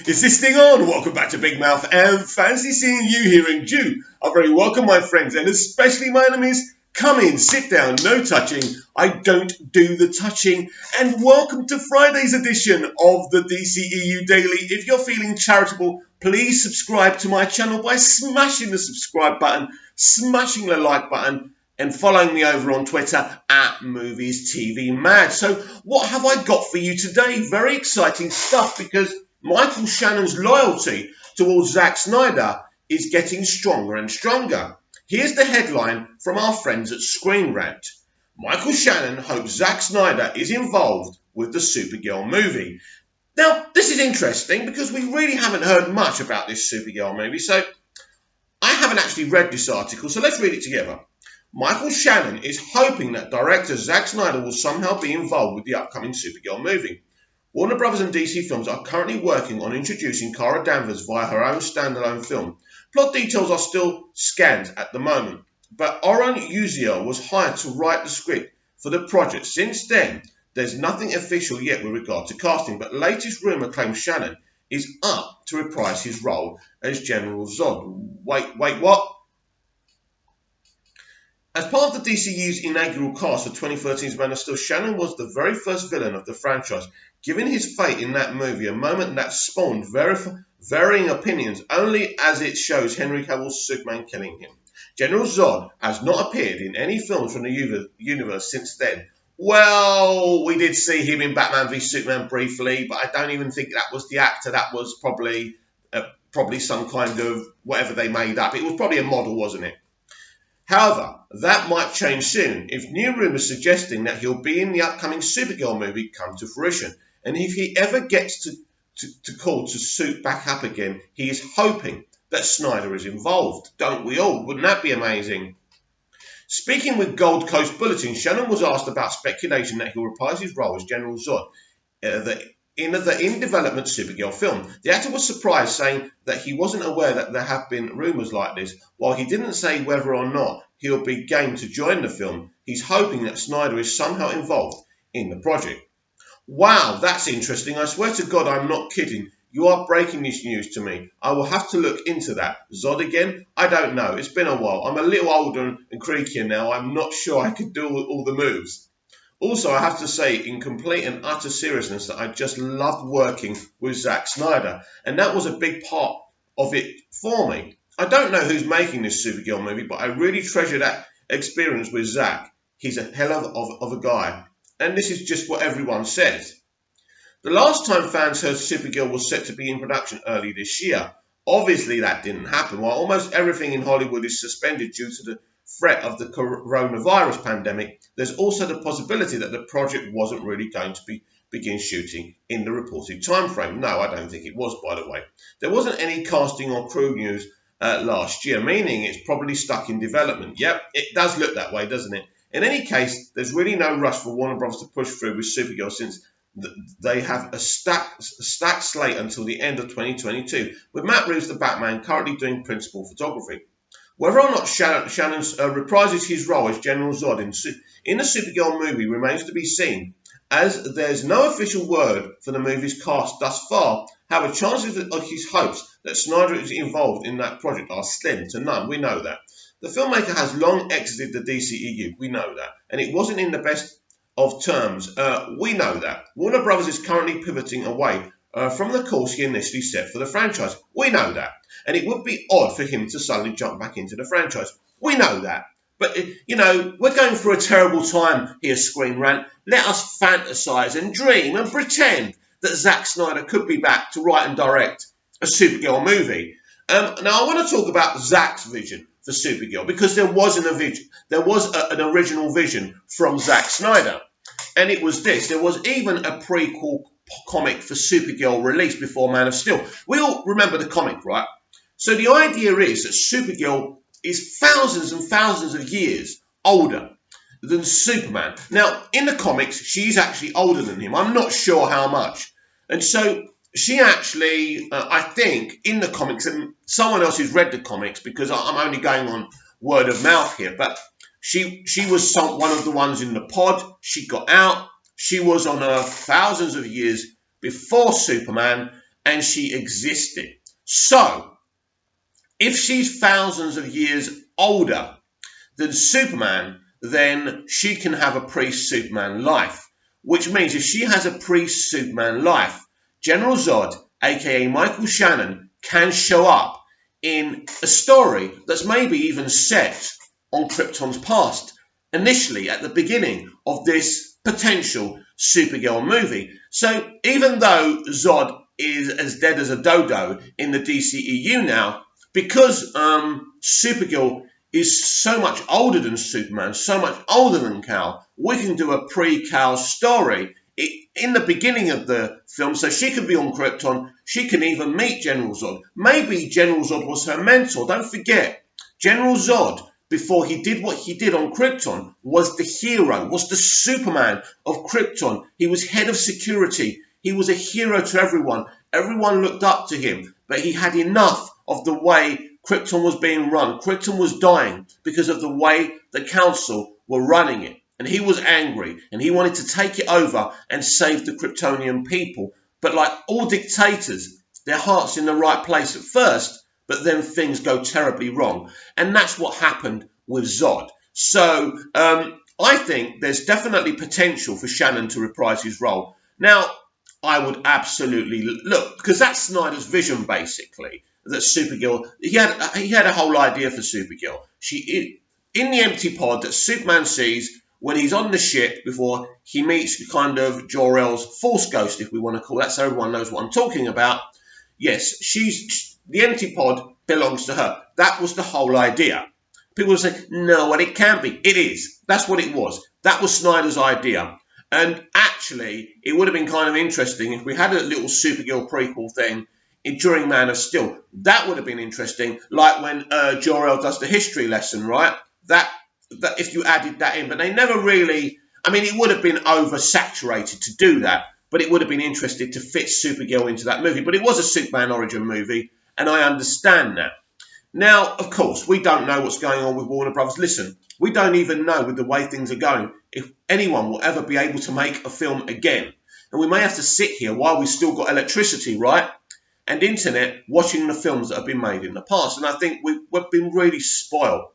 Is this thing on? Welcome back to Big Mouth and fancy seeing you here in June. I'm very welcome, my friends, and especially my enemies. Come in, sit down, no touching. I don't do the touching. And welcome to Friday's edition of the DCEU Daily. If you're feeling charitable, please subscribe to my channel by smashing the subscribe button, smashing the like button, and following me over on Twitter at Movies TV Mad. So what have I got for you today? Very exciting stuff, because Michael Shannon's loyalty towards Zack Snyder is getting stronger and stronger. Here's the headline from our friends at Screen Rant. Michael Shannon hopes Zack Snyder is involved with the Supergirl movie. Now, this is interesting because we really haven't heard much about this Supergirl movie, so I haven't actually read this article, so let's read it together. Michael Shannon is hoping that director Zack Snyder will somehow be involved with the upcoming Supergirl movie. Warner Bros. And DC Films are currently working on introducing Kara Danvers via her own standalone film. Plot details are still scant at the moment, but Oren Uziel was hired to write the script for the project. Since then, there's nothing official yet with regard to casting, but latest rumour claims Shannon is up to reprise his role as General Zod. Wait, what? As part of the DCU's inaugural cast of 2013's Man of Steel, Shannon was the very first villain of the franchise, giving his fate in that movie a moment that spawned varying opinions, only as it shows Henry Cavill's Superman killing him. General Zod has not appeared in any films from the universe since then. Well, we did see him in Batman v Superman briefly, but I don't even think that was the actor. That was probably some kind of whatever they made up. It was probably a model, wasn't it? However, that might change soon if new rumours suggesting that he'll be in the upcoming Supergirl movie come to fruition. And if he ever gets to call to suit back up again, he is hoping that Snyder is involved. Don't we all? Wouldn't that be amazing? Speaking with Gold Coast Bulletin, Shannon was asked about speculation that he'll reprise his role as General Zod in the in-development Supergirl film. The actor was surprised, saying that he wasn't aware that there have been rumours like this. While he didn't say whether or not he'll be game to join the film, he's hoping that Snyder is somehow involved in the project. Wow, that's interesting. I swear to God, I'm not kidding. You are breaking this news to me. I will have to look into that. Zod again? I don't know. It's been a while. I'm a little older and creakier now. I'm not sure I could do all the moves. Also, I have to say, in complete and utter seriousness, that I just loved working with Zack Snyder, and that was a big part of it for me. I don't know who's making this Supergirl movie, but I really treasure that experience with Zack. He's a hell of a guy, and this is just what everyone says. The last time fans heard Supergirl was set to be in production early this year. Obviously, that didn't happen. While almost everything in Hollywood is suspended due to the threat of the coronavirus pandemic, there's also the possibility that the project wasn't really going to begin shooting in the reported timeframe. No, I don't think it was, by the way. There wasn't any casting or crew news last year, meaning it's probably stuck in development. Yep, it does look that way, doesn't it? In any case, there's really no rush for Warner Bros. To push through with Supergirl, since they have a stacked slate until the end of 2022, with Matt Reeves, the Batman, currently doing principal photography. Whether or not Shannon reprises his role as General Zod in the Supergirl movie remains to be seen, as there's no official word for the movie's cast thus far. However, chances of his hopes that Snyder is involved in that project are slim to none. We know that. The filmmaker has long exited the DCEU. We know that. And it wasn't in the best of terms. We know that. Warner Bros. Is currently pivoting away from the course he initially set for the franchise. We know that. And it would be odd for him to suddenly jump back into the franchise. We know that. But, we're going through a terrible time here, Screen Rant. Let us fantasize and dream and pretend that Zack Snyder could be back to write and direct a Supergirl movie. Now, I want to talk about Zack's vision for Supergirl, because there was an original vision from Zack Snyder. And it was this. There was even a prequel comic for Supergirl released before Man of Steel. We all remember the comic, right? So the idea is that Supergirl is thousands and thousands of years older than Superman. Now, in the comics, she's actually older than him. I'm not sure how much. And so she actually, I think, in the comics, and someone else who's read the comics, because I'm only going on word of mouth here, but she was one of the ones in the pod. She got out. She was on Earth thousands of years before Superman, and she existed. So, if she's thousands of years older than Superman, then she can have a pre-Superman life. Which means if she has a pre-Superman life, General Zod, aka Michael Shannon, can show up in a story that's maybe even set on Krypton's past, initially at the beginning of this potential Supergirl movie. So even though Zod is as dead as a dodo in the DCEU now, because Supergirl is so much older than Superman, so much older than Kal, we can do a pre-Kal story in the beginning of the film, so she could be on Krypton. She can even meet General Zod. Maybe General Zod was her mentor. Don't forget, General Zod, before he did what he did on Krypton, was the hero, was the Superman of Krypton. He was head of security. He was a hero to everyone. Everyone looked up to him, but he had enough of the way Krypton was being run. Krypton was dying because of the way the council were running it. And he was angry, and he wanted to take it over and save the Kryptonian people. But like all dictators, their heart's in the right place at first, but then things go terribly wrong. And that's what happened with Zod. So I think there's definitely potential for Shannon to reprise his role. Now, I would absolutely look, because that's Snyder's vision, basically, that Supergirl, he had a whole idea for Supergirl. She, in the empty pod that Superman sees when he's on the ship before he meets kind of Jor-El's Force Ghost, if we want to call that, so everyone knows what I'm talking about. Yes, the empty pod belongs to her. That was the whole idea. People say, no, well, it can't be. It is. That's what it was. That was Snyder's idea. And actually, it would have been kind of interesting if we had a little Supergirl prequel thing during Man of Steel. That would have been interesting, like when Jor-El does the history lesson, right? That if you added that in, but they never really, I mean, it would have been oversaturated to do that, but it would have been interesting to fit Supergirl into that movie. But it was a Superman origin movie, and I understand that. Now, of course, we don't know what's going on with Warner Brothers. Listen, we don't even know with the way things are going if anyone will ever be able to make a film again. And we may have to sit here while we've still got electricity, right? And internet, watching the films that have been made in the past. And I think we've been really spoiled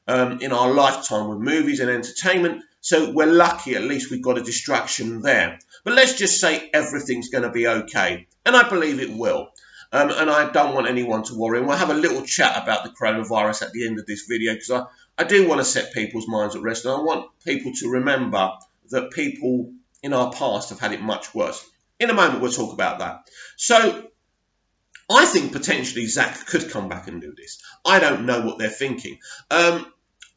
in our lifetime with movies and entertainment. So we're lucky at least we've got a distraction there. But let's just say everything's going to be okay. And I believe it will. And I don't want anyone to worry. And we'll have a little chat about the coronavirus at the end of this video, because I do want to set people's minds at rest. And I want people to remember that people in our past have had it much worse. In a moment, we'll talk about that. So I think potentially Zack could come back and do this. I don't know what they're thinking.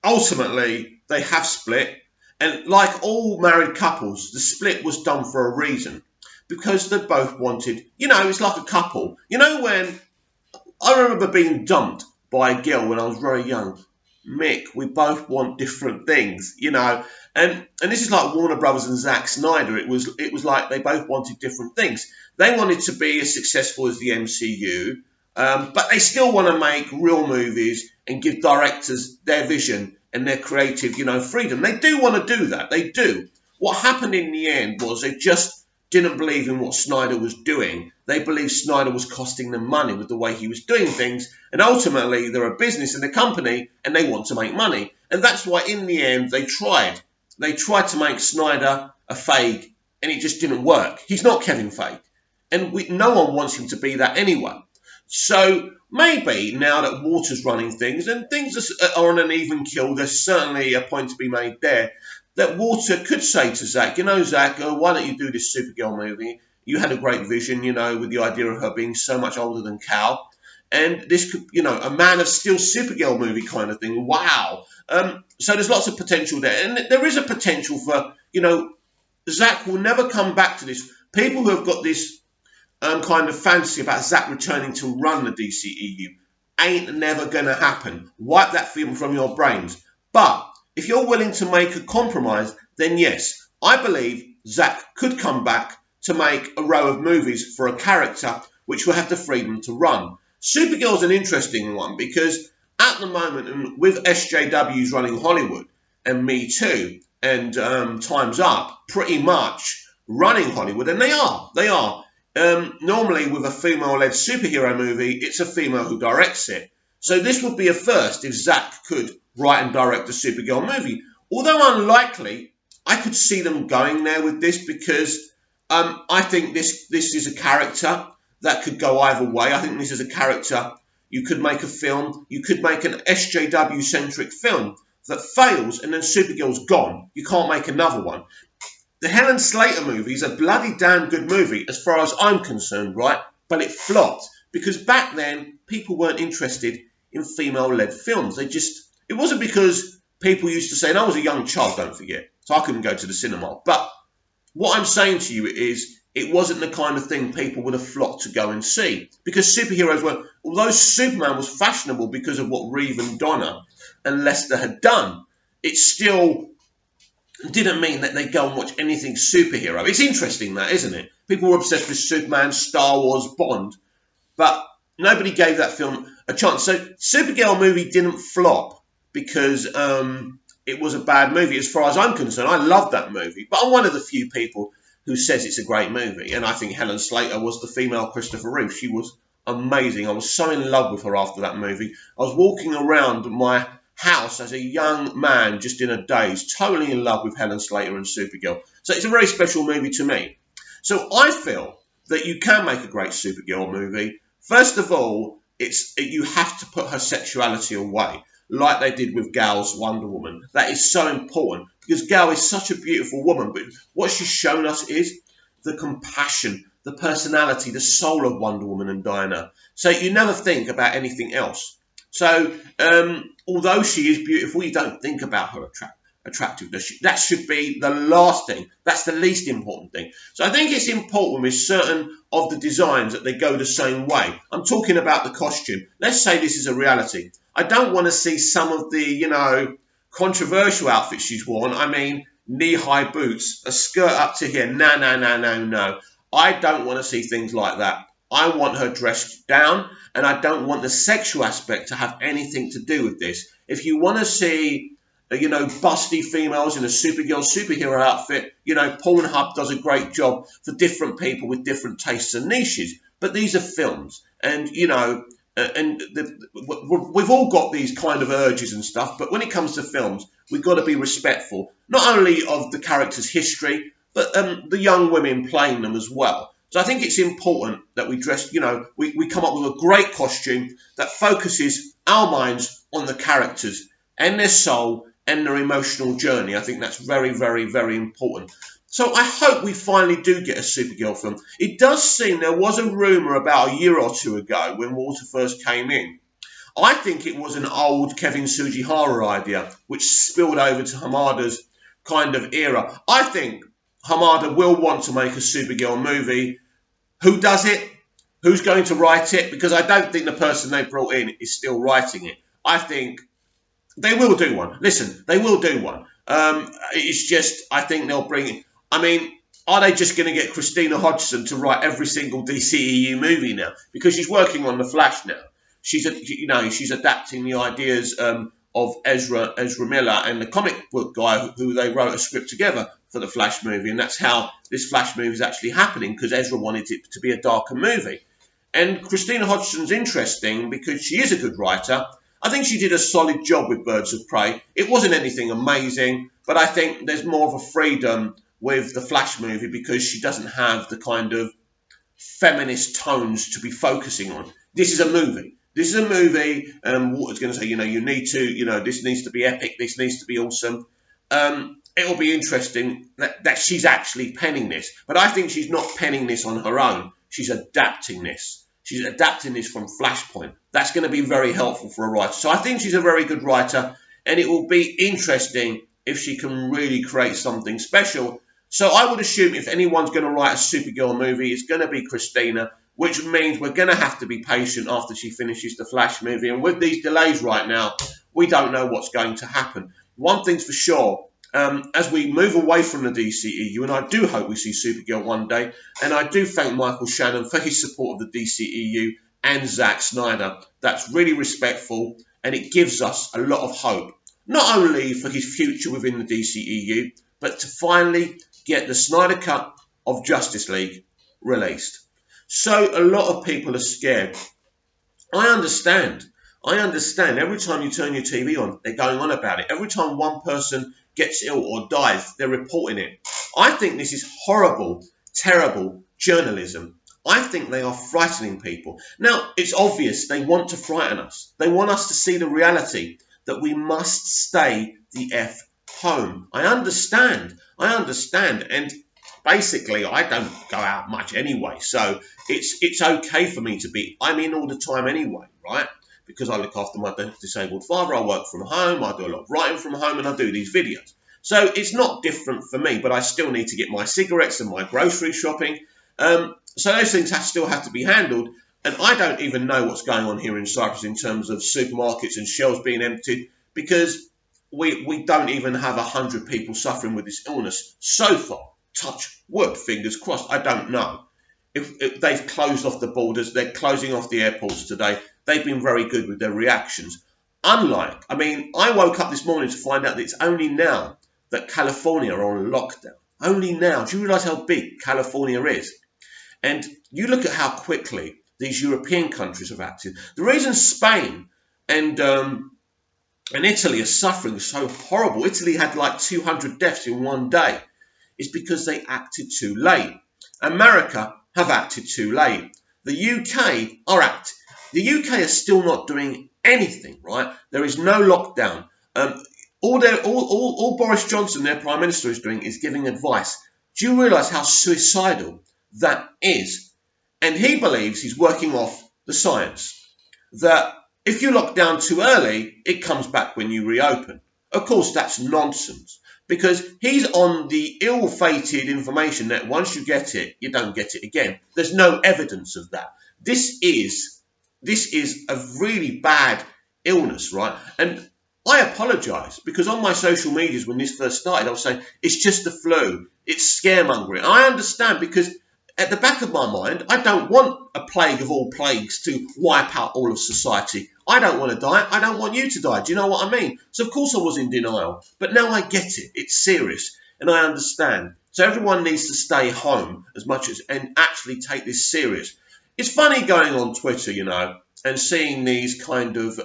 Ultimately, they have split. And like all married couples, the split was done for a reason. Because they both wanted, it's like a couple. When I remember being dumped by a girl when I was very young. Mick, we both want different things, And this is like Warner Brothers and Zack Snyder. It was like they both wanted different things. They wanted to be as successful as the MCU, but they still want to make real movies and give directors their vision and their creative, freedom. They do want to do that. They do. What happened in the end was they just didn't believe in what Snyder was doing. They believed Snyder was costing them money with the way he was doing things. And ultimately, they're a business and a company, and they want to make money. And that's why, in the end, they tried. They tried to make Snyder a Feige, and it just didn't work. He's not Kevin Feige. And no one wants him to be that anyway. So maybe now that Walter's running things, and things are on an even keel, there's certainly a point to be made there, that Walter could say to Zack, Zack, why don't you do this Supergirl movie? You had a great vision, with the idea of her being so much older than Kal. And this could, a Man of Steel Supergirl movie kind of thing. Wow. So there's lots of potential there. And there is a potential for, Zack will never come back to this. People who have got this kind of fantasy about Zack returning to run the DCEU ain't never going to happen. Wipe that film from your brains. But if you're willing to make a compromise, then yes, I believe Zack could come back to make a row of movies for a character which will have the freedom to run. Supergirl's an interesting one because at the moment, and with SJWs running Hollywood and Me Too and Time's Up pretty much running Hollywood, and they are. normally with a female-led superhero movie, it's a female who directs it. So this would be a first if Zack could write and direct a Supergirl movie. Although unlikely, I could see them going there with this because I think this is a character that could go either way. I think this is a character you could make a film. You could make an SJW-centric film that fails and then Supergirl's gone. You can't make another one. The Helen Slater movie is a bloody damn good movie as far as I'm concerned, right? But it flopped because back then people weren't interested in female-led films. It wasn't because people used to say, and I was a young child, don't forget, so I couldn't go to the cinema. But what I'm saying to you is it wasn't the kind of thing people would have flocked to go and see because superheroes were, although Superman was fashionable because of what Reeve and Donner and Lester had done, it still didn't mean that they'd go and watch anything superhero. It's interesting that, isn't it? People were obsessed with Superman, Star Wars, Bond, but nobody gave that film a chance. So Supergirl movie didn't flop because it was a bad movie as far as I'm concerned. I love that movie, but I'm one of the few people who says it's a great movie, and I think Helen Slater was the female Christopher Reeve. She was amazing. I was so in love with her after that movie. I was walking around my house as a young man, just in a daze, totally in love with Helen Slater and Supergirl. So it's a very special movie to me. So I feel that you can make a great Supergirl movie. First of all, you have to put her sexuality away, like they did with Gal's Wonder Woman. That is so important because Gal is such a beautiful woman, but what she's shown us is the compassion, the personality, the soul of Wonder Woman and Diana. So you never think about anything else. So although she is beautiful, you don't think about her attractiveness. That should be the last thing. That's the least important thing. So I think it's important with certain of the designs that they go the same way. I'm talking about the costume. Let's say this is a reality. I don't want to see some of the, controversial outfits she's worn. I mean, knee-high boots, a skirt up to here. No. I don't want to see things like that. I want her dressed down, and I don't want the sexual aspect to have anything to do with this. If you want to see, busty females in a Supergirl superhero outfit, Pornhub does a great job for different people with different tastes and niches. But these are films, and, we've all got these kind of urges and stuff, but when it comes to films, we've got to be respectful, not only of the character's history, but the young women playing them as well. So I think it's important that we dress, we come up with a great costume that focuses our minds on the characters and their soul and their emotional journey. I think that's very, very, very important. So I hope we finally do get a Supergirl film. It does seem there was a rumour about a year or two ago when Walter first came in. I think it was an old Kevin Sujihara idea, which spilled over to Hamada's kind of era. I think Hamada will want to make a Supergirl movie. Who does it? Who's going to write it? Because I don't think the person they brought in is still writing it. I think they will do one. Listen, they will do one. It's just, I think they'll bring it. I mean, are they just going to get Christina Hodgson to write every single DCEU movie now? Because she's working on The Flash now. She's adapting the ideas of Ezra Miller and the comic book guy who they wrote a script together for the Flash movie, and that's how this Flash movie is actually happening because Ezra wanted it to be a darker movie. And Christina Hodgson's interesting because she is a good writer. I think she did a solid job with Birds of Prey. It wasn't anything amazing, but I think there's more of a freedom with the Flash movie because she doesn't have the kind of feminist tones to be focusing on. This is a movie. This is a movie. Walter's going to say, you need to, this needs to be epic. This needs to be awesome. It'll be interesting that she's actually penning this. But I think she's not penning this on her own. She's adapting this. She's adapting this from Flashpoint. That's going to be very helpful for a writer. So I think she's a very good writer, and it will be interesting if she can really create something special. So I would assume if anyone's going to write a Supergirl movie, it's going to be Christina, which means we're going to have to be patient after she finishes the Flash movie. And with these delays right now, we don't know what's going to happen. One thing's for sure, as we move away from the DCEU, and I do hope we see Supergirl one day, and I do thank Michael Shannon for his support of the DCEU and Zack Snyder. That's really respectful, and it gives us a lot of hope, not only for his future within the DCEU, but to finally get the Snyder Cut of Justice League released. So a lot of people are scared. I understand. I understand. Every time you turn your TV on, they're going on about it. Every time one person gets ill or dies, they're reporting it. I think this is horrible, terrible journalism. I think they are frightening people. Now, it's obvious they want to frighten us. They want us to see the reality that we must stay the F home. I understand. I understand. And basically, I don't go out much anyway. So it's okay for me to be, I'm in all the time anyway, right? Because I look after my disabled father, I work from home, I do a lot of writing from home, and I do these videos. So it's not different for me, but I still need to get my cigarettes and my grocery shopping. So those things still have to be handled. And I don't even know what's going on here in Cyprus in terms of supermarkets and shelves being emptied, because we don't even have 100 people suffering with this illness so far. Touch wood, fingers crossed. I don't know. If they've closed off the borders, they're closing off the airports today. They've been very good with their reactions. I woke up this morning to find out that it's only now that California are on lockdown. Only now. Do you realise how big California is? And you look at how quickly these European countries have acted. The reason Spain and Italy are suffering so horrible, Italy had like 200 deaths in one day, is because they acted too late. America have acted too late. The UK are still not doing anything, right? There is no lockdown. All Boris Johnson, their Prime Minister, is doing is giving advice. Do you realise how suicidal that is? And he believes he's working off the science, that if you lock down too early, it comes back when you reopen. Of course, that's nonsense, because he's on the ill-fated information that once you get it, you don't get it again. There's no evidence of that. This is a really bad illness, right? And I apologise, because on my social medias when this first started, I was saying, it's just the flu. It's scaremongering. I understand, because at the back of my mind, I don't want a plague of all plagues to wipe out all of society. I don't want to die. I don't want you to die. Do you know what I mean? So, of course, I was in denial. But now I get it. It's serious. And I understand. So everyone needs to stay home and actually take this serious. It's funny going on Twitter, and seeing these kind of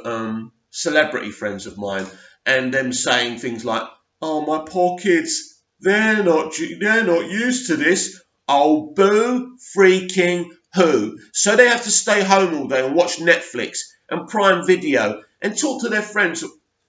celebrity friends of mine and them saying things like, oh, my poor kids, they're not used to this. Oh, boo freaking who. So they have to stay home all day and watch Netflix and Prime Video and talk to their friends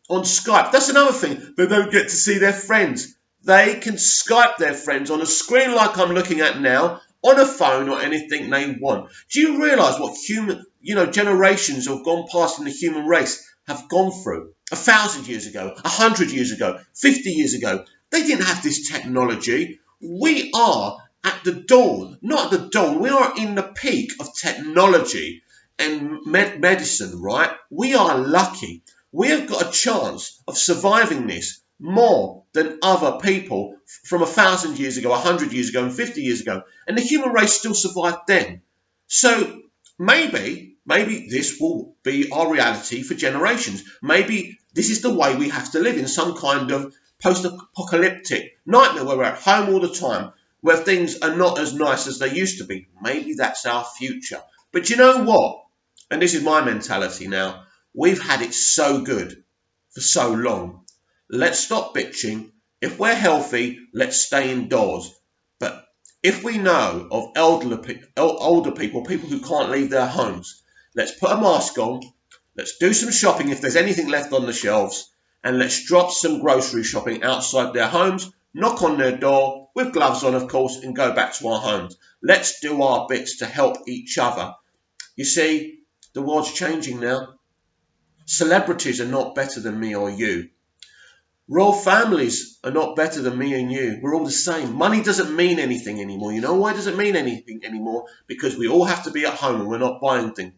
on Skype. That's another thing. They don't get to see their friends. They can Skype their friends on a screen like I'm looking at now, on a phone or anything they want. Do you realise what generations have gone past in the human race have gone through? 1,000 years ago, 100 years ago, 50 years ago. They didn't have this technology. We are at the dawn, not at the dawn, we are in the peak of technology and medicine, right? We are lucky. We have got a chance of surviving this more than other people from 1,000 years ago, 100 years ago, and 50 years ago. And the human race still survived then. So maybe this will be our reality for generations. Maybe this is the way we have to live, in some kind of post-apocalyptic nightmare where we're at home all the time, where things are not as nice as they used to be. Maybe that's our future. But you know what? And this is my mentality now. We've had it so good for so long. Let's stop bitching. If we're healthy, let's stay indoors. But if we know of older people who can't leave their homes, let's put a mask on. Let's do some shopping if there's anything left on the shelves. And let's drop some grocery shopping outside their homes, knock on their door, with gloves on, of course, and go back to our homes. Let's do our bits to help each other. You see, the world's changing now. Celebrities are not better than me or you. Royal families are not better than me and you. We're all the same. Money doesn't mean anything anymore. You know why it doesn't mean anything anymore? Because we all have to be at home and we're not buying things.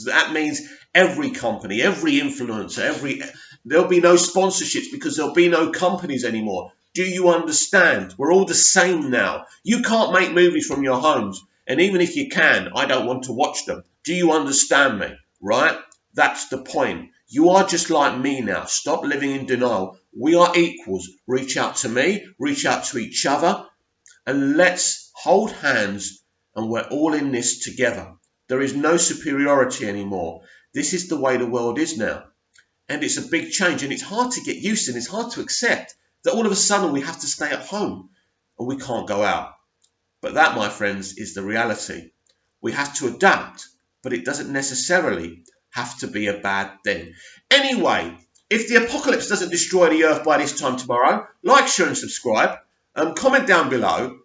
That means every company, every influencer, there'll be no sponsorships because there'll be no companies anymore. Do you understand? We're all the same now. You can't make movies from your homes. And even if you can, I don't want to watch them. Do you understand me? Right? That's the point. You are just like me now. Stop living in denial. We are equals. Reach out to me. Reach out to each other. And let's hold hands and we're all in this together. There is no superiority anymore. This is the way the world is now. And it's a big change, and it's hard to get used to, and it's hard to accept that all of a sudden we have to stay at home and we can't go out. But that, my friends, is the reality. We have to adapt, but it doesn't necessarily have to be a bad thing. Anyway, if the apocalypse doesn't destroy the earth by this time tomorrow, like, share and subscribe, comment down below,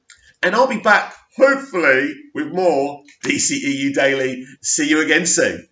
and I'll be back hopefully with more DCEU Daily. See you again soon.